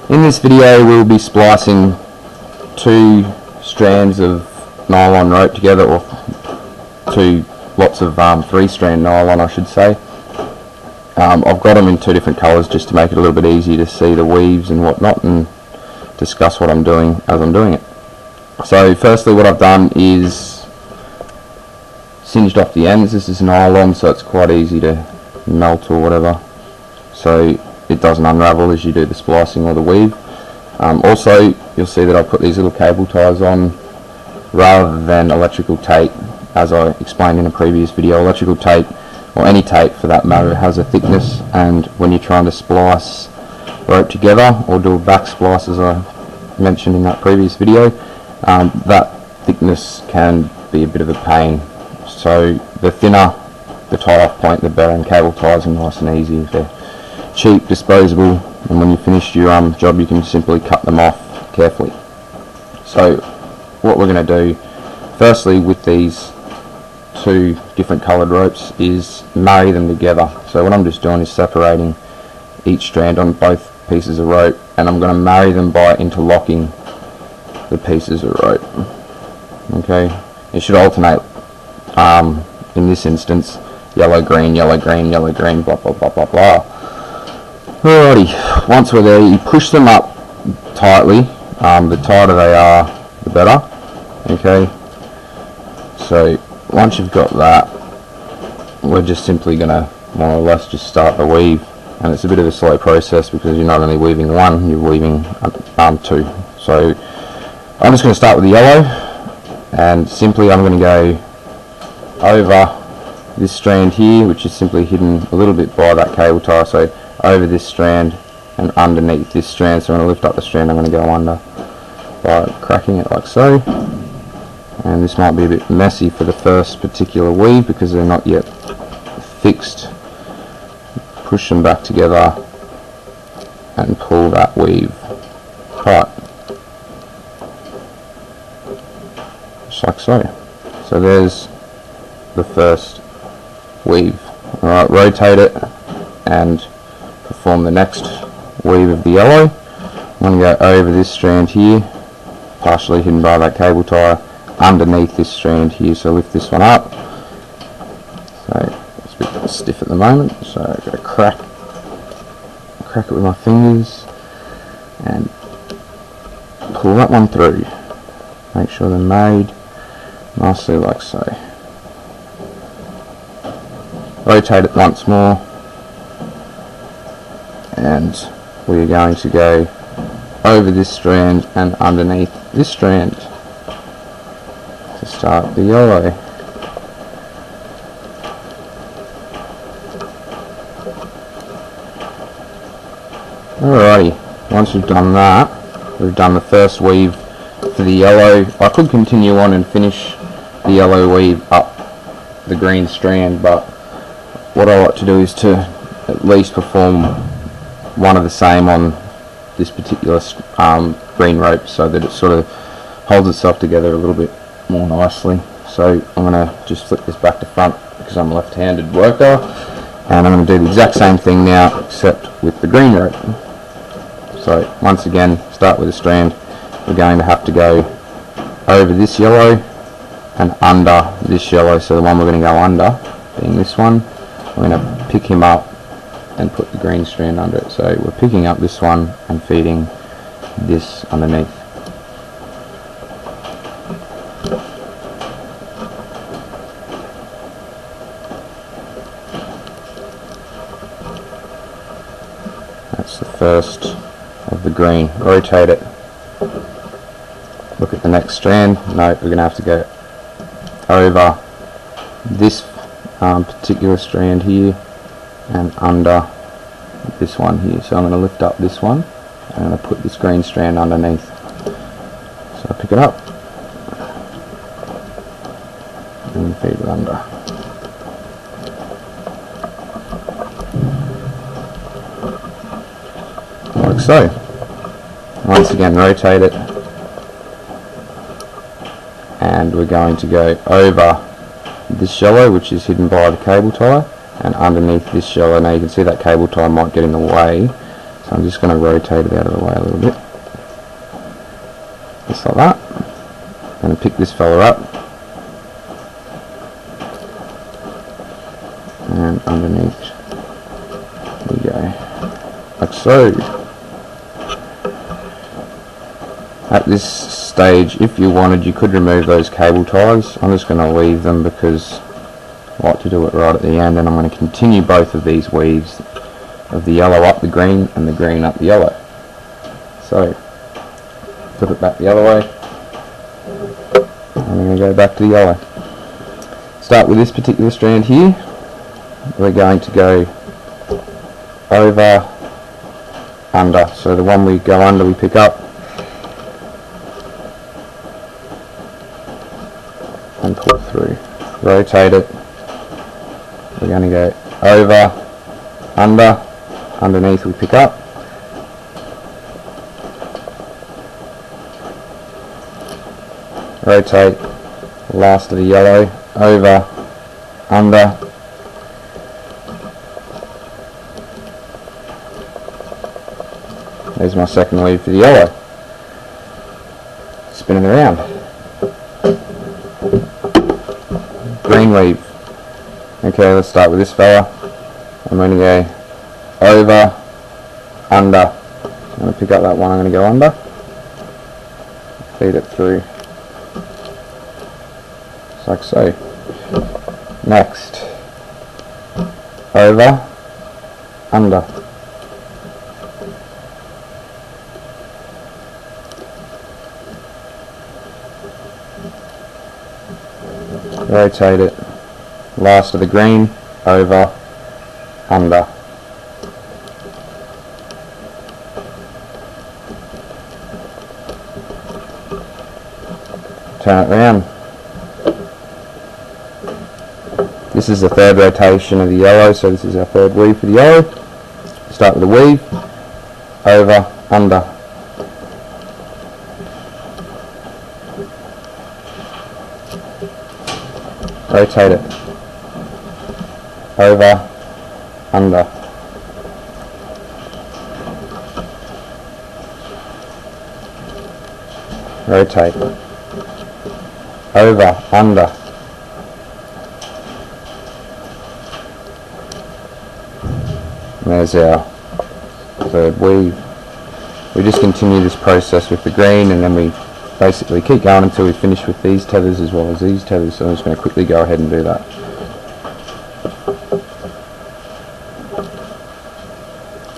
In this video we'll be splicing two strands of nylon rope together, or two lots of 3-strand nylon I should say. I've got them in two different colours just to make it a little bit easier to see the weaves and whatnot and discuss what I'm doing as I'm doing it. So firstly what I've done is singed off the ends. This is nylon, so it's quite easy to melt or whatever, so it doesn't unravel as you do the splicing or the weave. Also you'll see that I put these little cable ties on rather than electrical tape, as I explained in a previous video. Electrical tape, or any tape for that matter, has a thickness, and when you're trying to splice rope together or do a back splice as I mentioned in that previous video, that thickness can be a bit of a pain. So the thinner the tie-off point the better, and cable ties are nice and easy. They're cheap, disposable, and when you finish your job you can simply cut them off carefully. So what we're going to do firstly with these two different coloured ropes is marry them together. So what I'm just doing is separating each strand on both pieces of rope, and I'm going to marry them by interlocking the pieces of rope. Okay, it should alternate in this instance yellow green, yellow green, yellow green, blah blah blah blah blah. Alrighty, once we're there you push them up tightly. The tighter they are the better. Okay, so once you've got that, we're just simply going to more or less just start the weave, and it's a bit of a slow process because you're not only weaving one, you're weaving two. So I'm just going to start with the yellow, and simply I'm going to go over this strand here, which is simply hidden a little bit by that cable tie, so over this strand and underneath this strand. So when I lift up the strand I'm going to go under by cracking it like so. And this might be a bit messy for the first particular weave because they're not yet fixed. Push them back together and pull that weave tight, just like so. So there's the first weave. Alright, rotate it and perform the next weave of the yellow. I'm going to go over this strand here, partially hidden by that cable tie, underneath this strand here. So lift this one up. So it's a bit stiff at the moment, so I'm going to crack it with my fingers and pull that one through. Make sure they're made nicely like so. Rotate it once more, and we're going to go over this strand and underneath this strand to start the yellow. Alrighty, once we've done that, we've done the first weave for the yellow. I could continue on and finish the yellow weave up the green strand, but what I like to do is to at least perform one of the same on this particular green rope, so that it sort of holds itself together a little bit more nicely. So I'm going to just flip this back to front because I'm a left-handed worker, and I'm going to do the exact same thing now except with the green rope. So once again, start with a strand. We're going to have to go over this yellow and under this yellow. So the one we're going to go under being this one, we're going to pick him up and put the green strand under it. So we're picking up this one and feeding this underneath. That's the first of the green. Rotate it. Look at the next strand. No, we're going to have to go over this particular strand here and under this one here. So I'm going to lift up this one and I'm going to put this green strand underneath. So I pick it up and feed it under. Like so. Once again, rotate it, and we're going to go over this yellow, which is hidden by the cable tie, and underneath this yellow. Now you can see that cable tie might get in the way, so So I'm just going to rotate it out of the way a little bit, just like that. I'm going to pick this fella up, and underneath we go, like so. At this stage, if you wanted, you could remove those cable ties. I'm just going to leave them because I like to do it right at the end, and I'm going to continue both of these weaves of the yellow up the green and the green up the yellow. So flip it back the other way, and I'm going to go back to the yellow. Start with this particular strand here. We're going to go over, under. So the one we go under we pick up and pull through. Rotate it. We're going to go over, under, underneath we pick up, rotate, last of the yellow, over, under, there's my second weave for the yellow, spinning around, green weave. Okay, let's start with this fella. I'm going to go over, under. I'm going to pick up that one, I'm going to go under, feed it through, just like so. Next, over, under. Rotate it, last of the green, over, under. Turn it around. This is the third rotation of the yellow, so this is our third weave for the yellow. Start with a weave, over, under. Rotate it, over, under. Rotate, over, under. And there's our third weave. We just continue this process with the green, and then we basically keep going until we finish with these tethers as well as these tethers. So I'm just going to quickly go ahead and do that.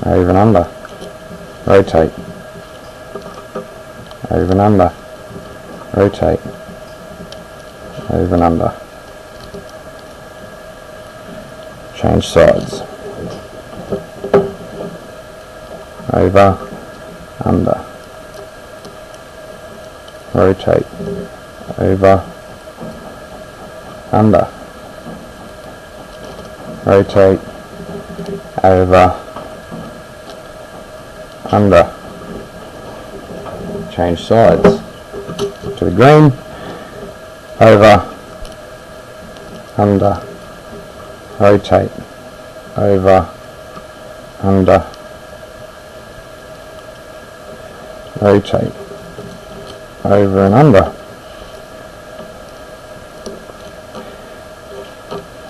Over and under, rotate, over and under, rotate, over and under, change sides, over, under, rotate, over, under, rotate, over, under, change sides to the green, over, under, rotate, over, under, rotate, over and under.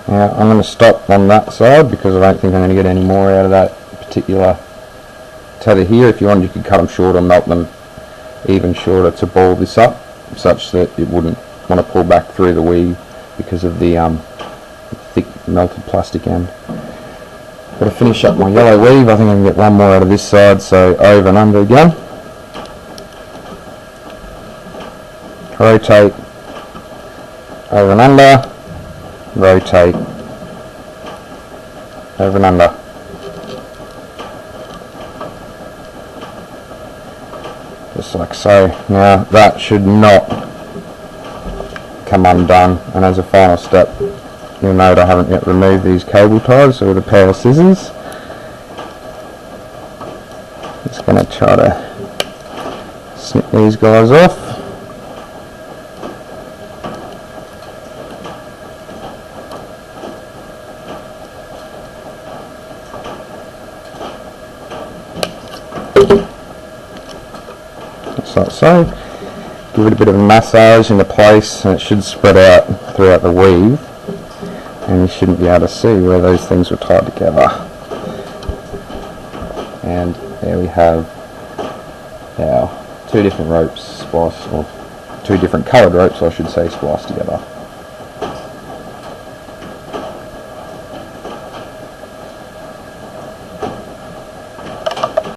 Now I'm going to stop on that side because I don't think I'm going to get any more out of that particular tether here. If you want, you could cut them short or melt them even shorter to ball this up such that it wouldn't want to pull back through the weave because of the thick melted plastic end. Got to finish up my yellow weave. I think I can get one more out of this side, so over and under again. Rotate, over and under, rotate, over and under. Just like so. Now that should not come undone, and as a final step you'll note I haven't yet removed these cable ties, so with a pair of scissors just going to try to snip these guys off. just like so. Give it a bit of a massage into place, and it should spread out throughout the weave, and you shouldn't be able to see where those things were tied together. And there we have our two different ropes spliced, or two different coloured ropes I should say, spliced together.